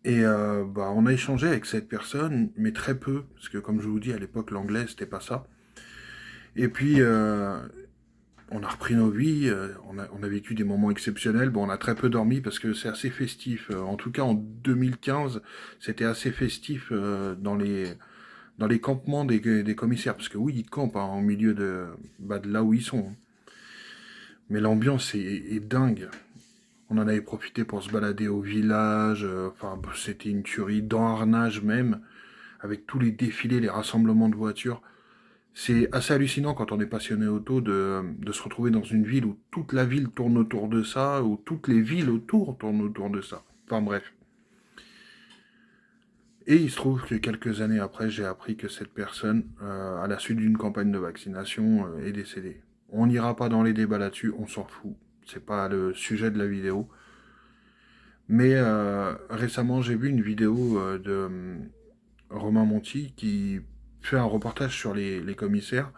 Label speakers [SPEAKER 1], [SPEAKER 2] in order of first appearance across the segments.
[SPEAKER 1] Et bah, on a échangé avec cette personne, mais très peu, parce que comme je vous dis, à l'époque, l'anglais, c'était pas ça. Et puis, on a repris nos vies, on a vécu des moments exceptionnels. Bon, on a très peu dormi parce que c'est assez festif. En tout cas, en 2015, c'était assez festif dans les campements des commissaires. Parce que oui, ils campent hein, au milieu de là où ils sont. Mais l'ambiance est dingue. On en avait profité pour se balader au village. Enfin, c'était une tuerie dans Arnage même, avec tous les défilés, les rassemblements de voitures. C'est assez hallucinant quand on est passionné auto de se retrouver dans une ville où toute la ville tourne autour de ça, où toutes les villes autour tournent autour de ça. Enfin bref. Et il se trouve que quelques années après, j'ai appris que cette personne, à la suite d'une campagne de vaccination, est décédée. On n'ira pas dans les débats là-dessus, on s'en fout. C'est pas le sujet de la vidéo. Mais récemment, j'ai vu une vidéo de Romain Monti qui fait un reportage sur les commissaires.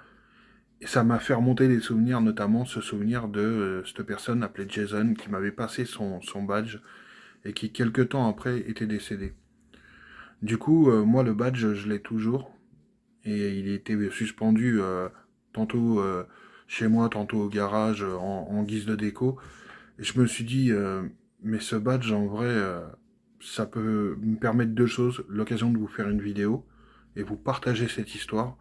[SPEAKER 1] Et ça m'a fait remonter des souvenirs, notamment ce souvenir de cette personne appelée Jason qui m'avait passé son badge et qui, quelques temps après, était décédé. Du coup, moi, le badge, je l'ai toujours. Et il était suspendu tantôt chez moi, tantôt au garage en guise de déco. Et je me suis dit, mais ce badge, en vrai, ça peut me permettre deux choses. L'occasion de vous faire une vidéo et vous partager cette histoire.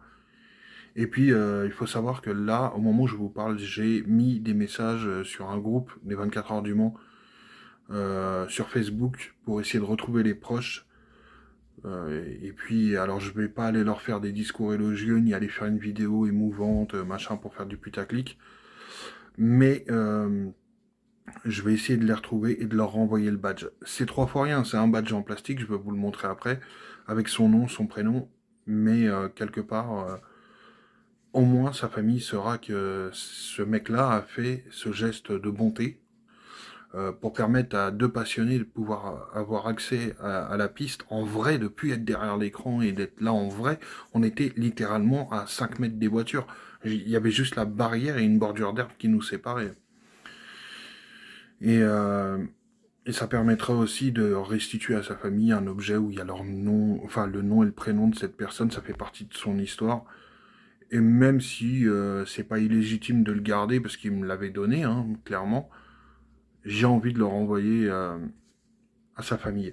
[SPEAKER 1] Et puis, il faut savoir que là, au moment où je vous parle, j'ai mis des messages sur un groupe des 24 heures du Mans sur Facebook pour essayer de retrouver les proches. Et puis, alors je vais pas aller leur faire des discours élogieux, ni aller faire une vidéo émouvante, machin, pour faire du putaclic. Mais je vais essayer de les retrouver et de leur renvoyer le badge. C'est trois fois rien, c'est un badge en plastique, je peux vous le montrer après, avec son nom, son prénom. Mais quelque part, au moins sa famille saura que ce mec-là a fait ce geste de bonté pour permettre à deux passionnés de pouvoir avoir accès à la piste en vrai, de plus être derrière l'écran et d'être là en vrai. On était littéralement à 5 mètres des voitures. Il y avait juste la barrière et une bordure d'herbe qui nous séparaient. Et, euh, et ça permettra aussi de restituer à sa famille un objet où il y a leur nom, enfin le nom et le prénom de cette personne, ça fait partie de son histoire. Et même si c'est pas illégitime de le garder parce qu'il me l'avait donné, hein, clairement, j'ai envie de le renvoyer à sa famille.